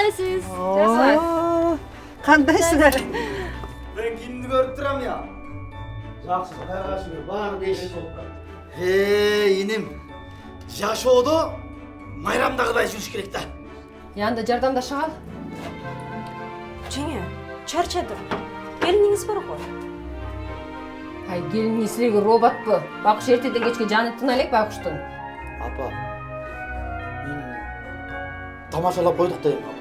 кандайсыз? Жақсы. Кандайсыңар? Ben kimni görüp duram ya? Жақсы, қайғашыңыр, бар беш. Иnim, жашоодо майрамдагыдай жүрүш керек да. Янда жардамдаша ал. Жеңе, чарчадыр. Келиниңиз бар ғой. Ай, келин силерге роботпу? Бакуш эртеден кечке жаны тына элек Бакуштун. Апа, мен тамашалап койдук дейм, апа.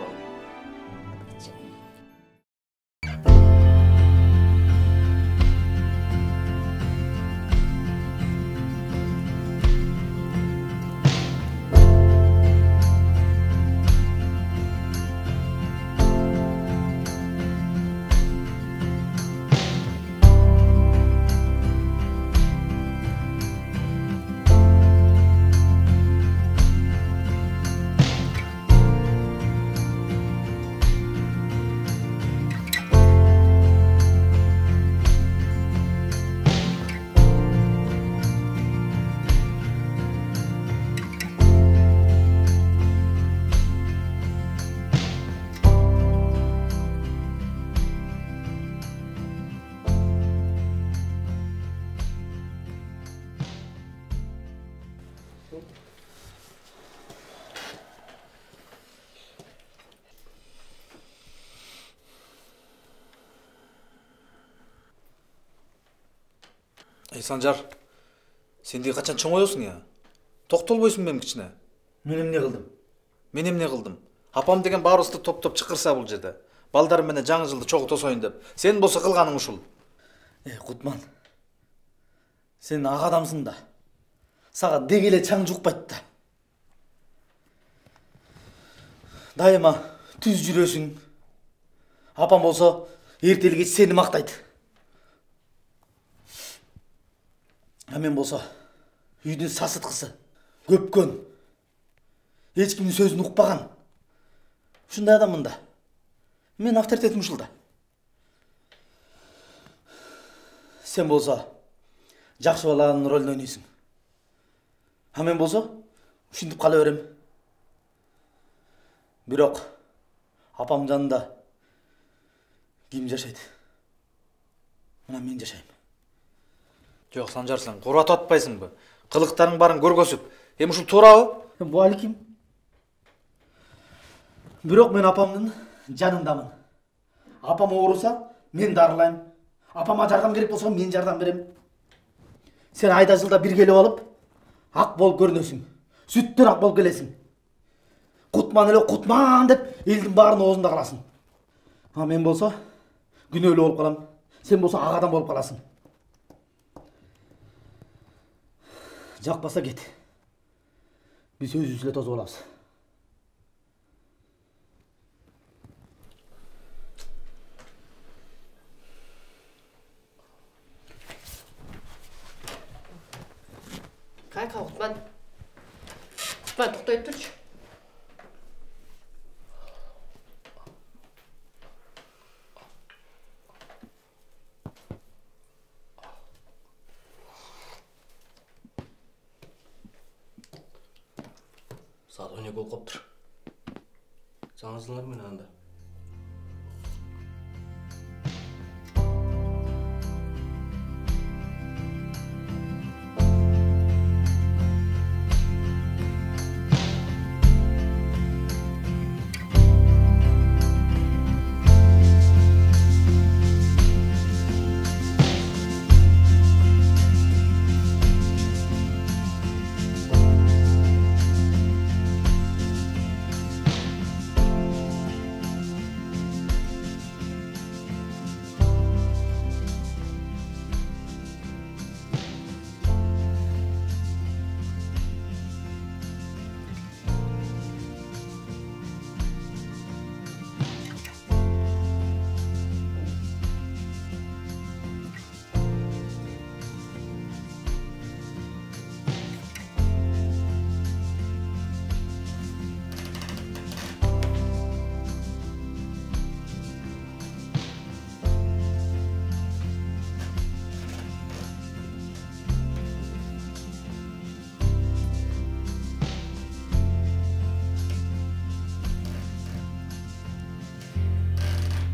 Санжар, сен де қачан чоң ойосың я? Тоқтолбойсың мен кичине. Мен эмне кылдым? Мен эмне кылдым? Апам деген баарыбызды топтоп чыкырса бул жерде. Балдарым менен жаңы жылды чогуу тосоюн деп. Сен болсо кылганың ушул. Кутман. Сен ак адамсың да. Сага деги эле чаң жукпайт да. Дайыма түз жүрөсүң. Апам болсо эртелге сени мактайт. Мен болса, үйдің сасытқысы, көпкөн, ешкімнің сөзін ұқпаған. Шындай адаммын да. Мен авторитетім ұшылда. Сен болса, жақсы баланың рөлін ойнайсың. Мен болса, ушинтип кала берем. Бирок, апам жанында ким жашайт? Мына мен жашайм. Жоқ, Санжар, сен қуратып атпайсың бы? Қылықтарың барын көргөсүп. Эми ушул туурабы? Бу аликим. Бирок мен апамдын жанындамын. Апам ооруса, мен дарылайм. Апама жардам керек болсо, мен жардам берем. Сен айда жылда бир келип алып, ак болуп көрүнөсүң. Сүттөн ак болуп келесиң. Кутман эле Кутман деп элдин баарынын оозунда каласың. Мен болсо, күнөөлүү болуп калам. Сен болсо ак адам болуп каласың. Жақпаса кет. Біз өзімізle тозып алабыз. Кайка, Кутман. Кутман, токтой турчу. Saat 12 болып қаптыр. Жаңызылар мен анда.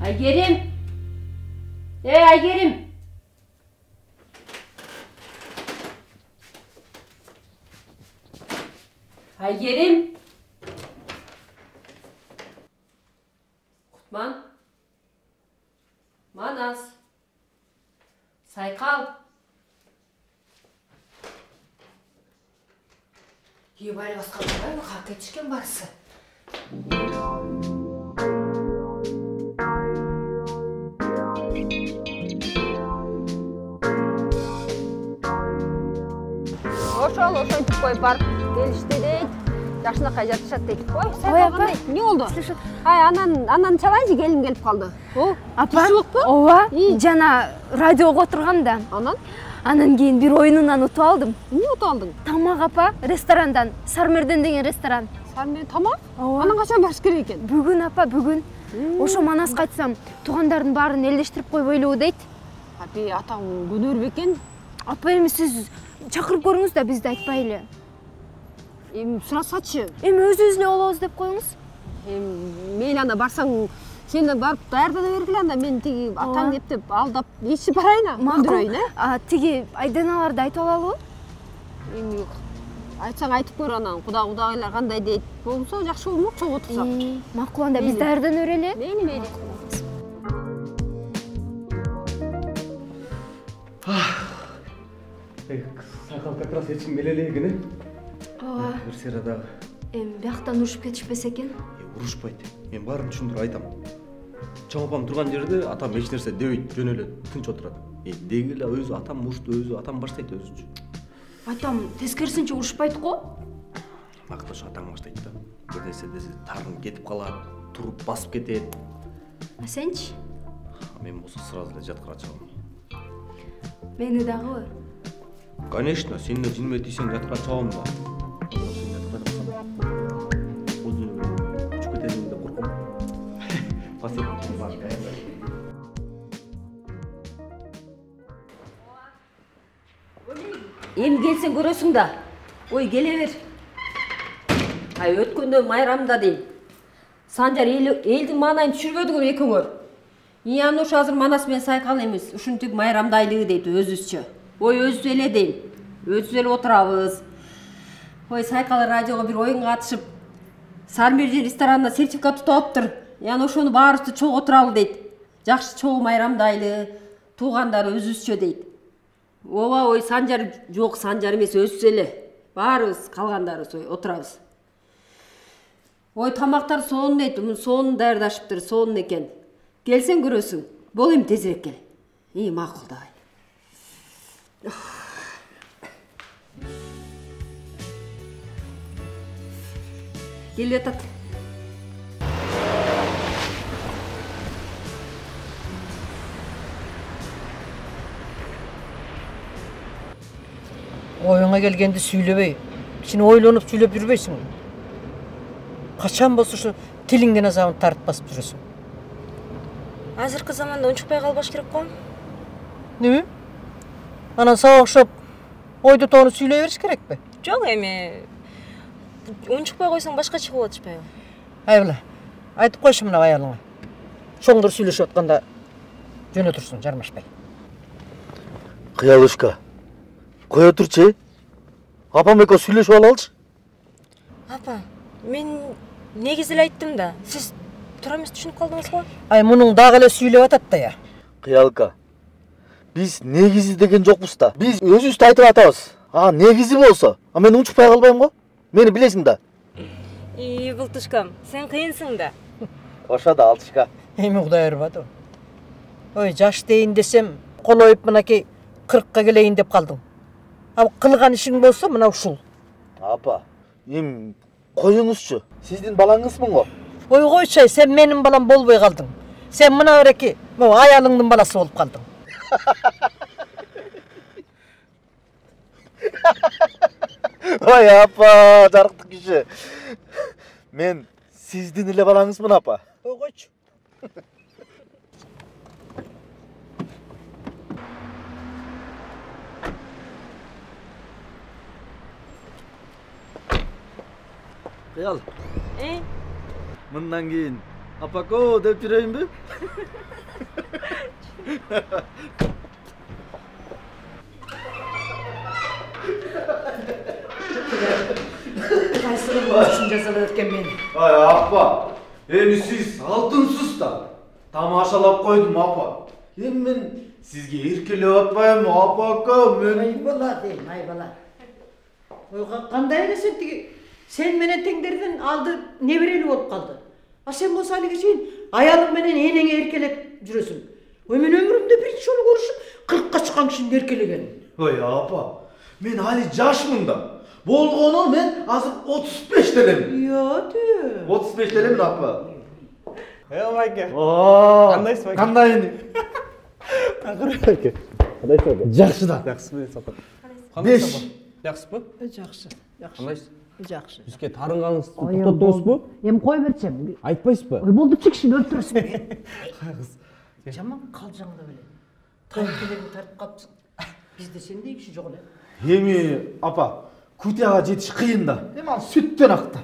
Aygerim. Aygerim. Aygerim. Kutman. Manas. Saykal. Ебали вас қалдырмай ма? Қақ кетішкен барысы. Ошойтуп коюп барып келишти дейт. Жакшынакай жатышат дейт. Ой, апа. Не болду? Анан чалайынчы келим келип калды. Апа, ооба, жана радиого отургам Анан кийин бир оюнунан утуп алдым. Эмне утуп алдың? Тамак апа, ресторандан. Сармерден деген ресторан. Сармер тамак? Анан качан барыш керек экен? Бүгүн апа, бүгүн. Ошо Манаска айтсам, туугандардын баарын элдештирип койбойлу дейт. Апи, атаң күнөр бекен. Апа, эми сиз чакырып көрүңүз да бизди айтпай эле. Эми сурасачы. Эми өзүбүз эле болобуз деп коюңуз. Мейли анда барсаң, сен барып даярдана бергиле, анда мен тиги атаң эптеп алдап ичип барайын, күндүрөйүн, Тиги айданаларды айтып алалыбы? Эми айтсаң айтып көр анан, кудагайлар кандай дейт. Болсо жакшы болмок, чогуу отурсак. Макул, анда биз даярдана берели. Мейли. Сайкал как раз эчим эле экен. Ооба. Бир серадагы. Эми бияктан урушуп кетишпесе экен. Урушпайт. Мен баарын түшүндүрүп айтам. Чоң апам турган жерде атам эч нерсе дебейт, жөн эле тынч отурат. Деги эле өзү атам урушту, өзү атам баштайт өзүнчө. Атам тескерисинче урушпайт го. Мактош атаң баштайт да. Бир нерсе десе тарынып кетип калат, туруп басып кетет. А сенчи? Мен болсо сразу эле жаткыра чыгам. Мени дагыбы? Конечно, сен жинме тийсең жаткыра чыгам да. Учуп кетесиң деп корком. Эми келсең көрөсүң да. Ой, келе бер. Өткөндө майрамда дейм. Санжар элдин маанайын түшүрбөдүңөр экөөңөр. Анан ошо азыр Манас менен Сайкал эмес, ушинтип майрамдайлыгы дейт өзүбүзчө. Ой, өзү эле дейм. Өзү эле отурабыз. Ой, Сайкал радиого бир оюнга катышып, Сармерди ресторанына сертификат утуп алыптыр. Анан ошону баарыбызды чогуу отуралы дейт. Жакшы чогуу майрамдайлы, туугандар өзүбүзчө дейт. Ооба, ой, Санжар жок, Санжар эмес, өзүбүз эле. Баарыбыз калгандарыбыз ой отурабыз. Ой, тамактар сонун дейт, сонун даярдашыптыр, сонун экен. Келсең көрөсүң. Бол эми тезирээк кел. Макул да. Келип атат. Оюңа келгенде сүйлөбөй. Сен ойлонуп сүйлөп жүрбөйсүң. Качан болсо ушу тилиңден азабын тартып басып жүрөсүң. Азыркы заманда унчукпай калбаш керек го. Неме? Анан сага окшоп ойду тоону сүйлөй бериш керекпи? Жок, эми унчукпай койсоң башкача болот атышпайбы? Айбыла, айтып койчу мына аялыңа. Чоңдор сүйлөшүп атканда жөнө турсун, жармашпай. Кыялышка. Кое турчу. Апам экөө сүйлөшүп алалычы. Апа, мен негизи эле айттым да. Сиз туура эмес түшүнүп калдыңыз го? Мунуң дагы эле сүйлөп атат да я. Кыялка. Биз негизи деген жокпуз да. Биз өзүбүздү айтып атабыз. Негизи болсо, мен унчукпай калбайм го. Мени билесиң да. Бултушкам, сен кыйынсың да. Ошо да алтышка. Эми Кудай ырбады. Ой, жаш дейин десем, колоюп мынакей 40ка келейин деп калдың. Кылган ишиң болсо мына ушул. Апа, коюңузчу. Сиздин балаңызмын го. Ой, койчу, сен менин балам болбой калдың. Сен мына береки, аялыңдын баласы болуп калдың. Ой, апа, жарыктык киши. Мен сиздин эле балаңызмын, апа. Ой, койчу. Кыял. Мындан кийин Апако деп жүрейін бе? Қайсының үшін жасалып өткен мен? Ай апа, эми сиз алтынсыз да тамашалап койдум апа. Эми мен сизге эркелеп атпаймынбы апака, мен Ай бала дейм, ай бала. Ойға қандай эле сен тиги сен менен теңдерден алды неберелүү болуп калды. А сен болсо алиге чейин аялың менен энеңе эркелеп жүрөсүң. Ой мен өмүрүмдө биринчи жолу көрүшүп 40ка чыккан кишини эркелеген. Ой апа, мен али жашмын да. Болгону мен азыр 35 делемин. Йоты. 35 делемин апа. байке. Кандайсыз байке? Кандайын? байке. Кандайсыз байке? Жақсы да. Жақсы мен сапар. Беш. Жақсыпы? Жакшы. Кандайсыз? Жакшы. Бизге тарынганыңызды токтоттуңузбу? Эми кой берчем. Айтпайсызбы? Ой болду чикшин өлтүрөсүң. Жаман калжаңда беле. Тайкелерин тартып калыпсың. Бизде сендей киши жок эле. Эми апа, кутяга жетиш кыйын да. Эми ал сүттөн акты.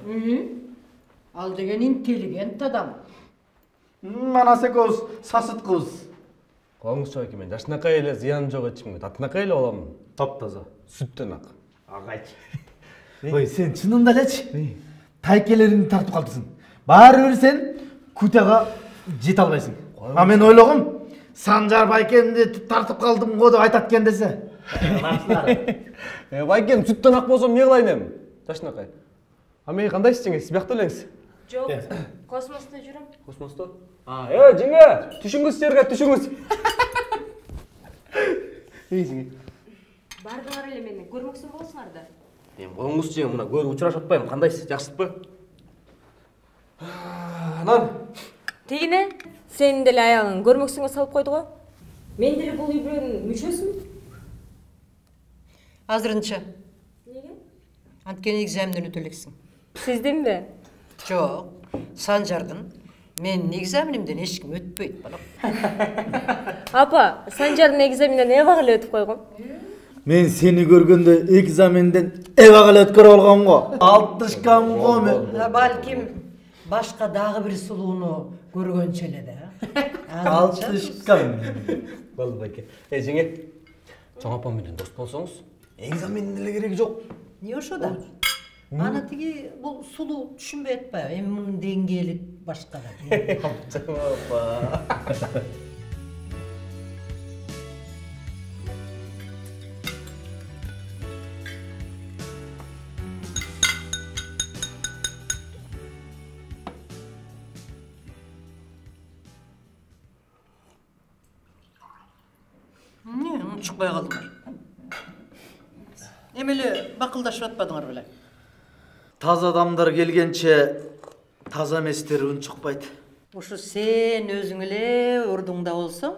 Ал деген интеллигент адам. Манас экөөбүз сасыткыбыз. Коңуз байке, мен жашынакай эле зыян жок эчимге татынакай эле боламын. Таптаза. Сүттөн ак. Агайчы. Ой, сен чынында элечи? Тайкелериңди тартып калдысың. Баары бир сен кутяга жете албайсың. А мен ойлогом, Санжар байкемди тартып калдым го деп айтат экен десе. Байкем сүттөн ак болсом эмне кылайын эми? Жашынакай. А мен кандайсыз жеңе? Сиз биякта элеңиз? Жок, космоста жүрөм. Космосто? Жеңе, түшүңүз жерге, түшүңүз. Жеңе. Бардыңар эле мени көрмөксү болсуңар да. Эми коңуз жеңе, мына көрүп учурашып атпайм. Кандайсыз? Жакшысызбы? Анан Тегине, сенин деле аялың көрмөксүңө салып койду го. Мен деле бул үй бүлөнүн мүчөсүмүн. Азырынча. Неге? Анткени экзаменден өтө элексиң. Сиздинби? Жок, Санжардын. Менин экзаменимден эч ким өтпөйт, балам. Апа, Санжардын экзаменден эбак эле өтүп койгон. Мен сени көргөндө экзаменден эбак эле өткөрүп алгам го. 60кам го мен. Балким башка дагы бир сулууну көргөнчө эле да. 60кам. болду байке. Жеңе, чоң апам менен дос болсоңуз, экзамендин эле кереги жок. Не ошо да? Аны тиги бул сулуу түшүнбөй атпайбы? Эми мунун деңгээли башка да. Чоң апа. Чыкпай калдыңар. Эми эле бакылдашып атпадыңар беле? Таза адамдар келгенче таза эместер унчукпайт. Ошо сен өзүң эле ордуңда болсоң,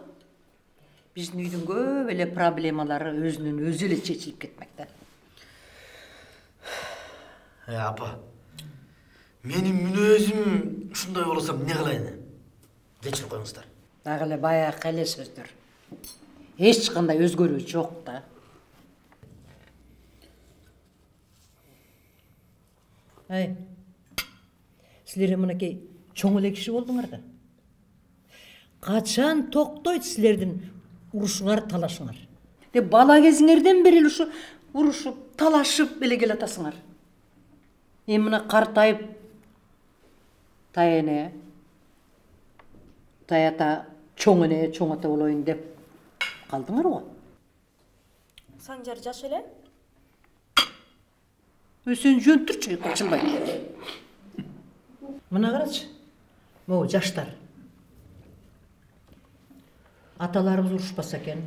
биздин үйдүн көп эле проблемалары өзүнөн өзү эле чечилип кетмек да. Апа, менин мүнөзүм ушундай болсо эмне кылайын? Кечирип коюңуздар. Дагы эле баягы эле сөздөр. Эч кандай өзгөрүү жок да. Ай, силер мынакей чоң эле киши болдуңар да. Качан токтойт силердин урушуңар, талашыңар? Бала кезиңерден бери ушу урушуп, талашып эле келатасыңар. Эми мына картайып таяне, таята чоң эне, чоң ата болоюн деп калдыңар го. Санжар жаш эле? Сен жөн турчу, качынбай. Мына карачы. Могу жаштар. Аталарыбыз урушпаса экен.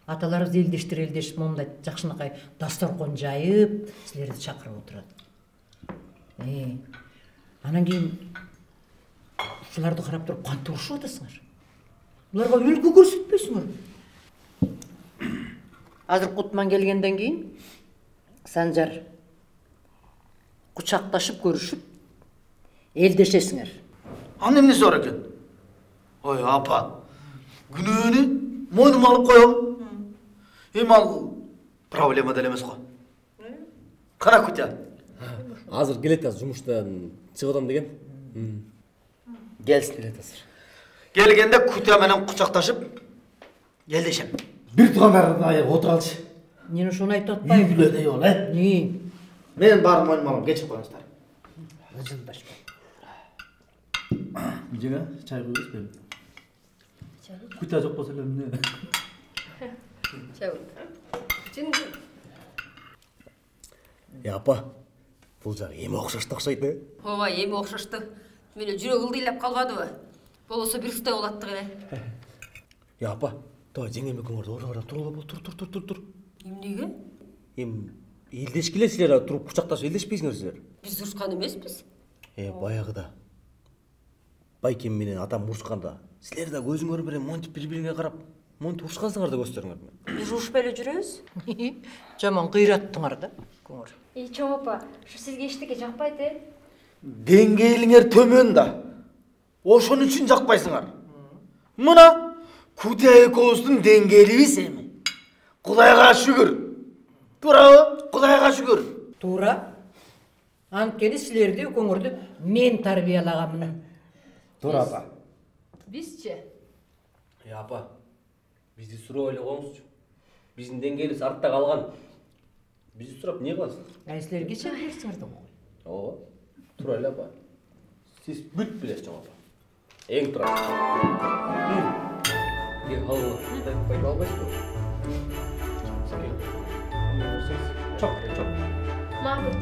Аталарыбыз элдештип момундай жакшынакай дасторкон жайып, силерди чакырып отурат. Анан кийин ушуларды карап туруп кантип урушуп атасыңар? Буларга үлгү көрсөтпөйсүңөр. Азыр Кутман келгенден кийин Санжар кучакташып көрүшүп, элдешесиңер. Аны эмнеси бар экен? Ой, апа, күнөөнү мойнума алып коем. Эми ал проблема деле эмес го. Кара кутя. Азыр келет аз жумуштан чыгып атам деген. Gelsinler etesir. Келгенде күтә менен кучакташып елдешем. Bir tuğan arada ayak otur alış. Нені шуны айтып İyi атпайбы? bile de yol he. Не? Men barım oynamam geçip koyunslar. Ызылдашпа. Жеңе чай koyuyoruz benim. Kuta çok olsa ne? Ya apa, бұл жағы ем оқшашты ұқсайды. Ооба, эми окшошто. Мені жүрөк ылдыйлап калбадыбы? Болосо бир кыздай болаттык эле. Ya apa, давай жеңеме көңөрдө ора турула бол, тур. Эмнеге? Елдешкеле силер туруп кучакташып елдешпейсиңер силер. Биз урушкан эмеспиз. Баягыда. Байкем менен атам урушканда, силер да көзүңөр менен монтип бири-бириңе карап, монтип урушкансыңар да көздөрүңөр. Биз урушпай эле жүрөбүз. Жаман кыйраттыңар да. Көңөр. чоң апа ушу сизге эчтеке жакпайт Деңгээлиңер төмөн да. Ошон үчүн жакпайсыңар. Мына Кутя экөөбүздүн деңгээлибиз эми. Кудайга шүгүр. Туурабы? Кудайга шүгүр. Туура. Анткени силерди көңөрдү мен тарбиялаганмын. Тура apa? Бизчи? Апа, бизди сурап эле коңузчу. Биздин деңгээлибиз артта калган. Бизди сурап эмне кыласыз? Силер кече берсиңерди го. Ооба. Тура эле апа. Сиз бүт билесиз чоң апа. Эң тура. Алла, пайда албайсызбы? Çok. макул